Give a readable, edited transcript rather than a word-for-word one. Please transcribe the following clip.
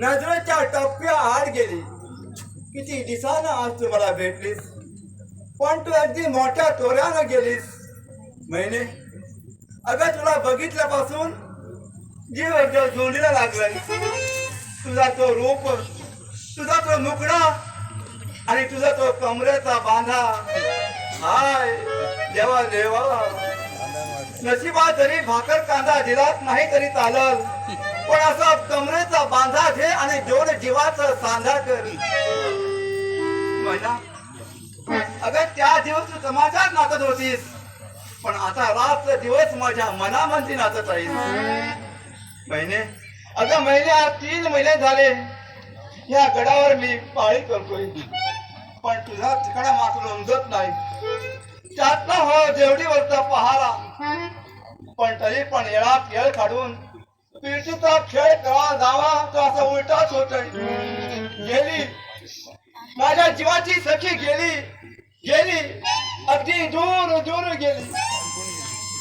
नजरेच्या टप्प्या आड गेली. किती दिसानं आज तू मला भेटलीस, पण तू अगदी मोठ्या तोऱ्यानं गेलीस. महिने अगं तुला बघितल्यापासून जीव एकदम जोडीला लागलाय. तुझा तो रूप, तुझा तो मुकडा आणि तुझा तो कमरेचा बांधा. हाय देवा देवा, नशिबा जरी भाकर कांदा दिलाच नाही तरी चालल, पण असा कमरेचा बांधा घे जीवाचं सांधा कर. महिना अगं त्या दिवस तू समाजात नाचत होतीस, पण आता रात्र दिवस माझ्या मनामध्ये नाचत आहेस. महिने अगं महिने आज 3 महिने झाले या गडावर मी पाळी करतोय, पण तुझा ठिकाणा मात्र उमजत नाही. त्यातला हो जेवढीवरचा पहारा, पण तरी पण येळात येळ काढून पिरतीचा खेळ करा जावा तो असा उलटाच होतोय. गेली माझ्या जीवाची सखी, गेली गेली अगदी दूर दूर गेली.